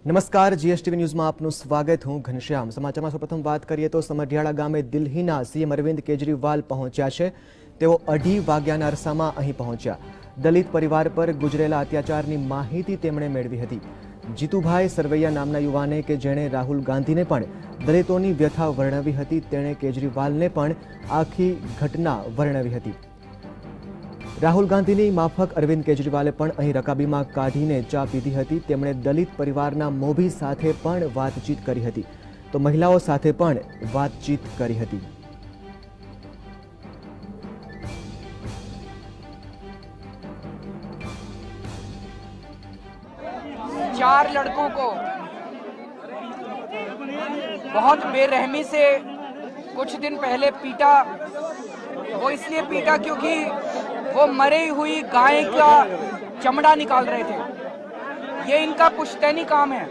નમસ્કાર, જીએસટીવી ન્યૂઝમાં આપનું સ્વાગત. હું ઘનશ્યામ. સમાચારમાં સૌપ્રથમ વાત કરીએ તો સમઢિયાળા ગામે દિલ્હીના સીએમ અરવિંદ કેજરીવાલ પહોંચ્યા છે. તેઓ 2:30 વાગ્યાના અરસામાં અહીં પહોંચ્યા. દલિત પરિવાર પર ગુજરેલા અત્યાચારની માહિતી તેમણે મેળવી હતી. જીતુભાઈ સરવૈયા નામના યુવાને કે જેણે રાહુલ ગાંધીને પણ દલિતોની વ્યથા વર્ણવી હતી, તેણે કેજરીવાલને પણ આખી ઘટના વર્ણવી હતી. રાહુલ ગાંધીની માફક અરવિંદ કેજરીવાલે પણ અહીં રકાબીમાં કાઢીને ચા પીધી હતી. તેમણે દલિત પરિવારના મોભી સાથે પણ વાતચીત કરી હતી, તો મહિલાઓ સાથે પણ વાતચીત કરી હતી. चार लड़कों को बहुत बेरहमी से कुछ दिन पहले पीटा। वो इसलिए पीटा क्योंकि वो मरी हुई गाय का चमड़ा निकाल रहे थे। ये इनका पुश्तैनी काम है।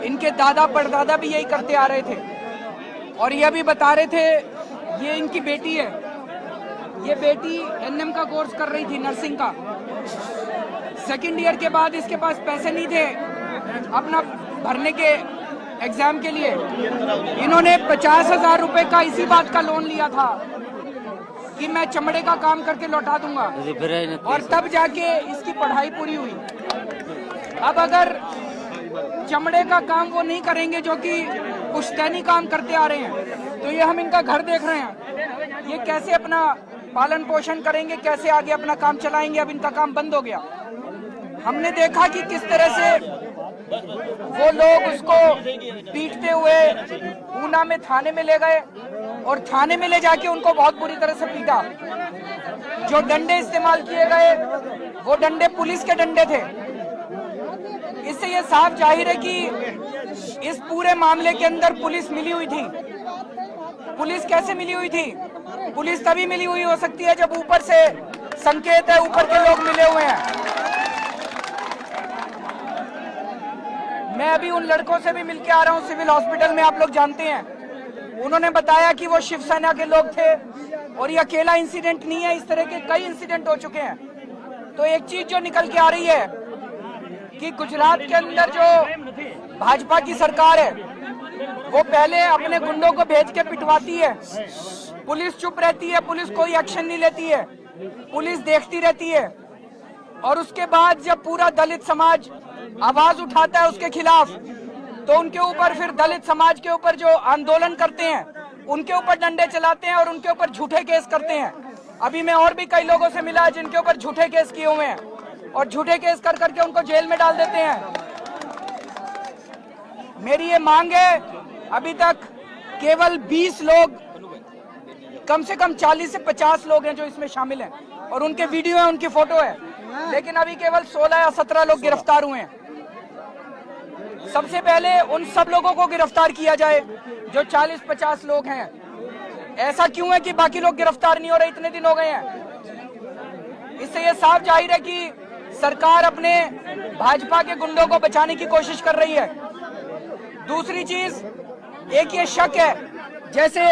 इनके दादा परदादा भी यही करते आ रहे थे और ये भी बता रहे थे ये इनकी बेटी है। ये बेटी एनएम का कोर्स कर रही थी, नर्सिंग का। सेकंड ईयर के बाद इसके पास पैसे नहीं थे अपना भरने के एग्जाम के लिए। इन्होंने 50,000 रुपए का इसी बात का लोन लिया था कि मैं चमड़े का काम करके लौटा दूंगा, और तब जाके इसकी पढ़ाई पूरी हुई। अब अगर चमड़े का काम वो नहीं करेंगे जो कि पुश्तैनी काम करते आ रहे हैं, तो ये हम इनका घर देख रहे हैं, ये कैसे अपना पालन पोषण करेंगे, कैसे आगे अपना काम चलाएंगे। अब इनका काम बंद हो गया। हमने देखा कि किस तरह से वो लोग उसको पीटते हुए ऊना में थाने में ले गए और थाने में ले जाके उनको बहुत बुरी तरह से पीटा। जो डंडे इस्तेमाल किए गए वो डंडे पुलिस के डंडे थे। इससे ये साफ जाहिर है कि इस पूरे मामले के अंदर पुलिस मिली हुई थी। पुलिस कैसे मिली हुई थी? पुलिस तभी मिली हुई हो सकती है जब ऊपर से संकेत है, ऊपर के लोग मिले हुए हैं। मैं अभी उन लड़कों से भी मिलके आ रहा हूँ सिविल हॉस्पिटल में, आप लोग जानते हैं। उन्होंने बताया कि वो शिवसेना के लोग थे और ये अकेला इंसिडेंट नहीं है, इस तरह के कई इंसिडेंट हो चुके हैं। तो एक चीज जो निकल के आ रही है कि गुजरात के अंदर जो भाजपा की सरकार है वो पहले अपने गुंडों को भेज के पिटवाती है, पुलिस चुप रहती है, पुलिस कोई एक्शन नहीं लेती है, पुलिस देखती रहती है। और उसके बाद जब पूरा दलित समाज आवाज उठाता है उसके खिलाफ, तो उनके ऊपर फिर दलित समाज के ऊपर जो आंदोलन करते हैं उनके ऊपर डंडे चलाते हैं और उनके ऊपर झूठे केस करते हैं। अभी मैं और भी कई लोगों से मिला जिनके ऊपर झूठे केस किए हुए हैं और झूठे केस कर करके उनको जेल में डाल देते हैं। मेरी ये मांग है, अभी तक केवल 20 लोग, कम से कम 40 से 50 लोग हैं जो इसमें शामिल हैं और उनके वीडियो है, उनकी फोटो है, लेकिन अभी केवल 16 या 17 लोग गिरफ्तार हुए हैं। सबसे पहले उन सब लोगों को गिरफ्तार किया जाए जो 40-50 लोग हैं। ऐसा क्यों है कि बाकी लोग गिरफ्तार नहीं हो रहे, इतने दिन हो गए हैं? इससे ये साफ जाहिर है कि सरकार अपने भाजपा के गुंडों को बचाने की कोशिश कर रही है। दूसरी चीज, एक ये शक है जैसे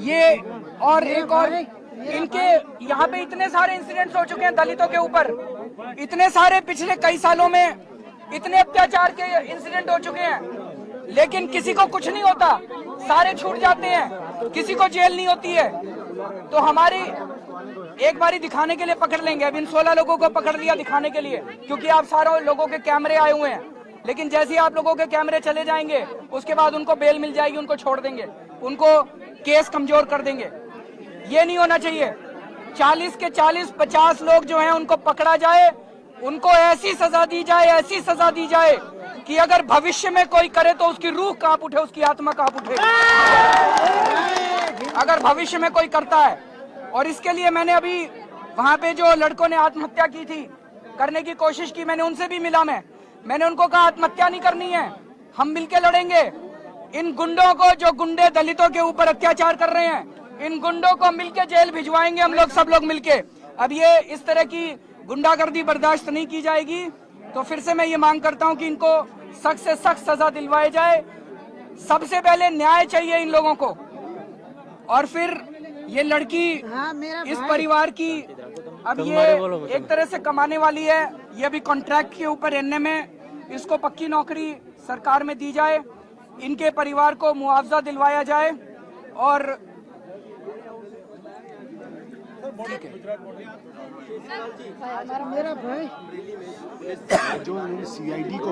ये और एक और इनके यहाँ पे इतने सारे इंसिडेंट्स हो चुके हैं दलितों के ऊपर, इतने सारे पिछले कई सालों में इतने अत्याचार के इंसिडेंट हो चुके हैं, लेकिन किसी को कुछ नहीं होता, सारे छूट जाते हैं, किसी को जेल नहीं होती है। तो हमारी एक बारी दिखाने के लिए पकड़ लेंगे। अब इन 16 लोगों को पकड़ लिया दिखाने के लिए, क्योंकि आप सारे लोगों के कैमरे आए हुए हैं, लेकिन जैसे ही आप लोगों के कैमरे चले जाएंगे उसके बाद उनको बेल मिल जाएगी, उनको छोड़ देंगे, उनको केस कमजोर कर देंगे। ये नहीं होना चाहिए। 40 के 40-50 लोग जो हैं उनको पकड़ा जाए, उनको ऐसी सजा दी जाए, ऐसी सजा दी जाए कि अगर भविष्य में कोई करे तो उसकी रूह कांप उठे, उसकी आत्मा कांप उठे, अगर भविष्य में कोई करता है। और इसके लिए मैंने अभी वहां पे जो लड़कों ने आत्महत्या की थी, करने की कोशिश की, मैंने उनसे भी मिला। मैंने उनको कहा आत्महत्या नहीं करनी है, हम मिलके लड़ेंगे। इन गुंडों को, जो गुंडे दलितों के ऊपर अत्याचार कर रहे हैं, इन गुंडों को मिलके जेल भिजवाएंगे हम लोग, सब लोग मिलके। अब ये इस तरह की गुंडागर्दी बर्दाश्त नहीं की जाएगी। तो फिर से मैं ये मांग करता हूं कि इनको सख्त से सख्त सजा दिलवाई जाए। सबसे पहले न्याय चाहिए इन लोगों को, और फिर ये लड़की इस परिवार की अब ये एक तरह से कमाने वाली है, ये अभी कॉन्ट्रैक्ट के ऊपर एनएम है, इसको पक्की नौकरी सरकार में दी जाए, इनके परिवार को मुआवजा दिलवाया जाए और ठीक है। जो सीआईडी को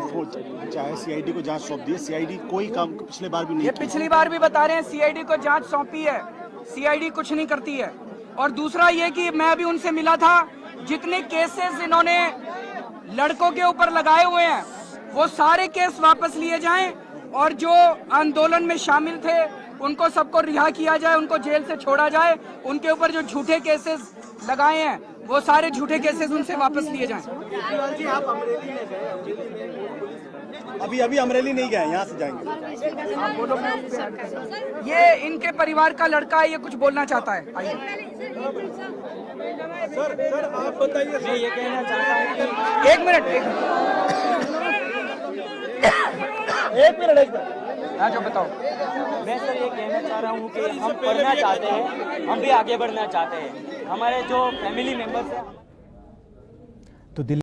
चाहे सीआईडी को जांच सौंप दी, सीआईडी कोई काम पिछले बार भी नहीं ये किया। पिछली बार भी बता रहे हैं सीआईडी को जांच सौंपी है, सीआईडी कुछ नहीं करती है। और दूसरा ये कि मैं भी उनसे मिला था, जितने केसेस इन्होंने लड़कों के ऊपर लगाए हुए हैं वो सारे केस वापस लिए जाएं और जो आंदोलन में शामिल थे उनको सबको रिहा किया जाए, उनको जेल से छोड़ा जाए। उनके ऊपर जो झूठे केसेस लगाए हैं वो सारे झूठे केसेस उनसे वापस लिए जाएं। अभी अमरेली नहीं गए, यहाँ से जाएंगे। ये इनके परिवार का लड़का है, ये कुछ बोलना चाहता है। आइए। सर आप बताइए। मैं ये कहना चाहता हूँ कि एक मिनट हाँ जो बताओ। मैं सर ये कहना चाह रहा हूँ कि हम पढ़ना चाहते हैं, हम भी आगे बढ़ना चाहते हैं। हमारे जो फैमिली मेंबर्स हैं तो दिल्ली